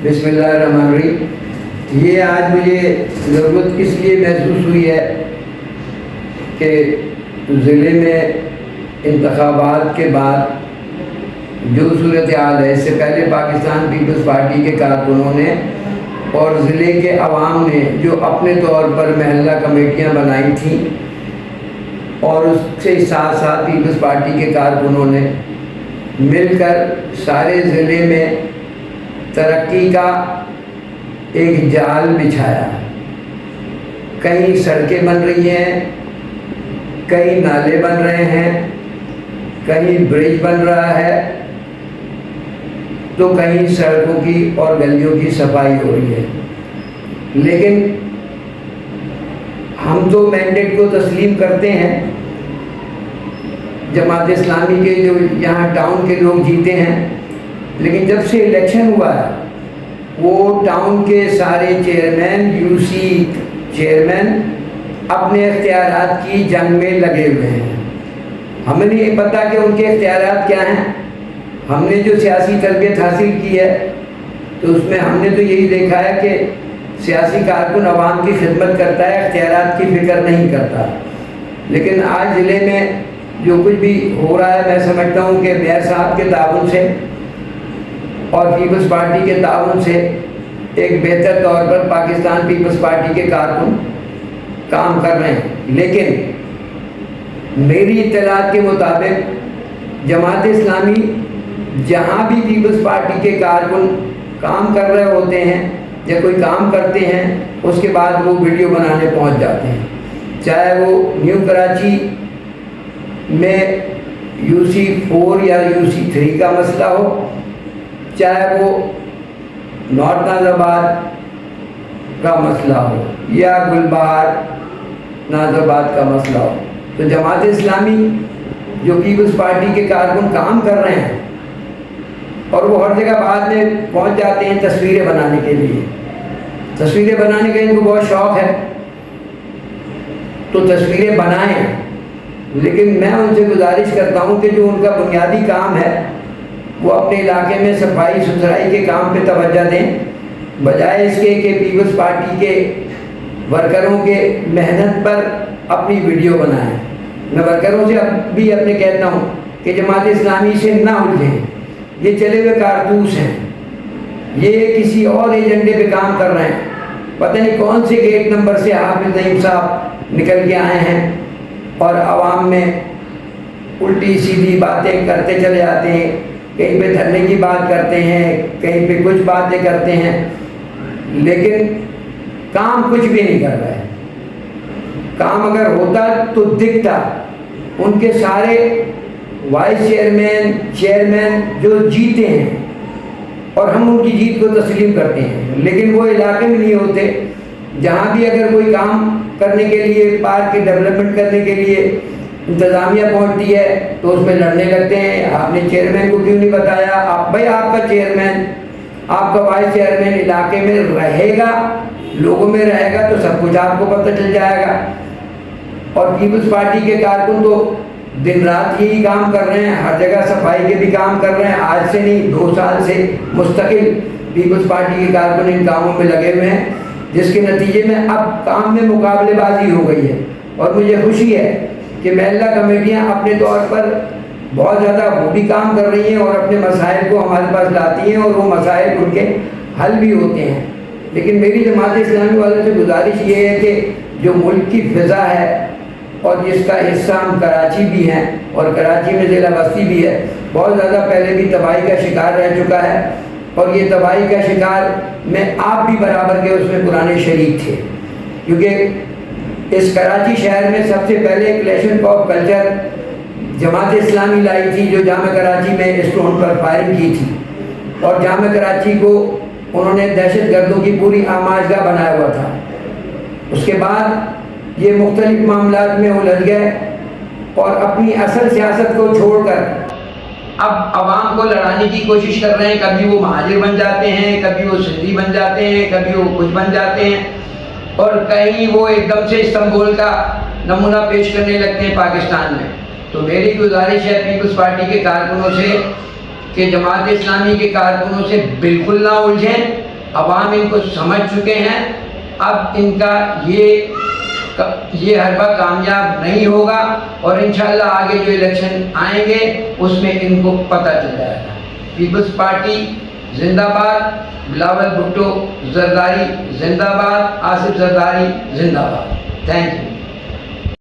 بسم اللہ الرحمن الرحیم۔ یہ آج مجھے ضرورت اس لیے محسوس ہوئی ہے کہ ضلع میں انتخابات کے بعد جو صورتحال ہے، اس سے پہلے پاکستان پیپلز پارٹی کے کارکنوں نے اور ضلع کے عوام نے جو اپنے طور پر محلہ کمیٹیاں بنائی تھیں اور اس سے ساتھ ساتھ پیپلز پارٹی کے کارکنوں نے مل کر سارے ضلع میں ترقی کا ایک جال بچھایا۔ کہیں سڑکیں بن رہی ہیں، کہیں نالے بن رہے ہیں، کہیں برج بن رہا ہے، تو کہیں سڑکوں کی اور گلیوں کی صفائی ہو رہی ہے۔ لیکن ہم تو مینڈیٹ کو تسلیم کرتے ہیں، جماعت اسلامی کے جو یہاں ٹاؤن کے لوگ جیتے ہیں، لیکن جب سے الیکشن ہوا ہے وہ ٹاؤن کے سارے چیئرمین، یو سی چیئرمین اپنے اختیارات کی جنگ میں لگے ہوئے ہیں۔ ہمیں نہیں پتہ کہ ان کے اختیارات کیا ہیں۔ ہم نے جو سیاسی تربیت حاصل کی ہے تو اس میں ہم نے تو یہی دیکھا ہے کہ سیاسی کارکن عوام کی خدمت کرتا ہے، اختیارات کی فکر نہیں کرتا۔ لیکن آج ضلع میں جو کچھ بھی ہو رہا ہے، میں سمجھتا ہوں کہ میئر صاحب کے تعاون سے اور پیپلز پارٹی کے تعاون سے ایک بہتر طور پر پاکستان پیپلز پارٹی کے کارکن کام کر رہے ہیں۔ لیکن میری اطلاعات کے مطابق جماعت اسلامی جہاں بھی پیپلز پارٹی کے کارکن کام کر رہے ہوتے ہیں یا کوئی کام کرتے ہیں، اس کے بعد وہ ویڈیو بنانے پہنچ جاتے ہیں، چاہے وہ نیو کراچی میں یو سی 4 یا یو سی 3 کا مسئلہ ہو، چاہے وہ نارتھ ناز آباد کا مسئلہ ہو یا گلبہار ناز آباد کا مسئلہ ہو۔ تو جماعت اسلامی جو پیپلز پارٹی کے کارکن کام کر رہے ہیں اور وہ ہر جگہ بعد میں پہنچ جاتے ہیں تصویریں بنانے کے لیے۔ تصویریں بنانے کا ان کو بہت شوق ہے تو تصویریں بنائیں، لیکن میں ان سے گزارش کرتا ہوں کہ جو ان کا بنیادی کام ہے وہ اپنے علاقے میں صفائی ستھرائی کے کام پہ توجہ دیں، بجائے اس کے کہ پیپلز پارٹی کے ورکروں کے محنت پر اپنی ویڈیو بنائیں۔ میں ورکروں سے اب بھی اپنے کہتا ہوں کہ جماعت اسلامی سے نہ الجھیں، یہ چلے ہوئے کارتوس ہیں، یہ کسی اور ایجنڈے پہ کام کر رہے ہیں۔ پتہ نہیں کون سے گیٹ نمبر سے حافظ نعیم صاحب نکل کے آئے ہیں اور عوام میں الٹی سیدھی باتیں کرتے چلے آتے ہیں، کہیں پہ دھرنے کی بات کرتے ہیں، کہیں پہ کچھ باتیں کرتے ہیں، لیکن کام کچھ بھی نہیں کر رہے۔ کام اگر ہوتا تو دکھتا۔ ان کے سارے وائس چیئرمین، چیئرمین جو جیتے ہیں اور ہم ان کی جیت کو تسلیم کرتے ہیں، لیکن وہ علاقے میں نہیں ہوتے۔ جہاں بھی اگر کوئی کام کرنے کے لیے، پارک کی ڈیولپمنٹ کرنے کے لیے انتظامیہ پہنچتی ہے تو اس میں لڑنے لگتے ہیں، آپ نے چیئرمین کو کیوں نہیں بتایا؟ آپ کا چیئرمین، آپ کا وائس چیئرمین علاقے میں رہے گا، لوگوں میں رہے گا تو سب کچھ آپ کو پتہ چل جائے گا۔ اور پیپلز پارٹی کے کارکن تو دن رات یہی کام کر رہے ہیں، ہر جگہ صفائی کے بھی کام کر رہے ہیں۔ آج سے نہیں، 2 سال سے مستقل پیپلز پارٹی کے کارکن ان کاموں میں لگے ہوئے ہیں، جس کے نتیجے میں اب کام میں مقابلے بازی ہو گئی ہے۔ اور مجھے خوشی ہے کہ محلہ کمیٹیاں اپنے طور پر بہت زیادہ وہ بھی کام کر رہی ہیں اور اپنے مسائل کو ہمارے پاس لاتی ہیں اور وہ مسائل ان کے حل بھی ہوتے ہیں۔ لیکن میری جماعت اسلامی والوں سے گزارش یہ ہے کہ جو ملک کی فضا ہے اور جس کا حصہ ہم کراچی بھی ہیں اور کراچی میں ضلع بستی بھی ہے، بہت زیادہ پہلے بھی تباہی کا شکار رہ چکا ہے، اور یہ تباہی کا شکار میں آپ بھی برابر کے اس میں پرانے شریک تھے، کیونکہ اس کراچی شہر میں سب سے پہلے کلیشن آف کلچر جماعت اسلامی لائی تھی، جو جامع کراچی میں اسٹون پر فائرنگ کی تھی، اور جامع کراچی کو انہوں نے دہشت گردوں کی پوری آماجگاہ بنایا ہوا تھا۔ اس کے بعد یہ مختلف معاملات میں الجھ گئے اور اپنی اصل سیاست کو چھوڑ کر اب عوام کو لڑانے کی کوشش کر رہے ہیں۔ کبھی وہ مہاجر بن جاتے ہیں، کبھی وہ سندھی بن جاتے ہیں، کبھی وہ کچھ بن جاتے ہیں، اور کہیں وہ ایک دم سے استنبول کا نمونہ پیش کرنے لگتے ہیں پاکستان میں۔ تو میری گزارش ہے پیپلز پارٹی کے کارکنوں سے کہ جماعت اسلامی کے کارکنوں سے بالکل نہ الجھیں، عوام ان کو سمجھ چکے ہیں. اب ان کا یہ حربہ کامیاب نہیں ہوگا اور انشاءاللہ آگے جو الیکشن آئیں گے اس میں ان کو پتہ چل جائے گا. پیپلز پارٹی زندہ باد. بلاول بھٹو زرداری زندہ باد. آصف زرداری زندہ باد. Thank you.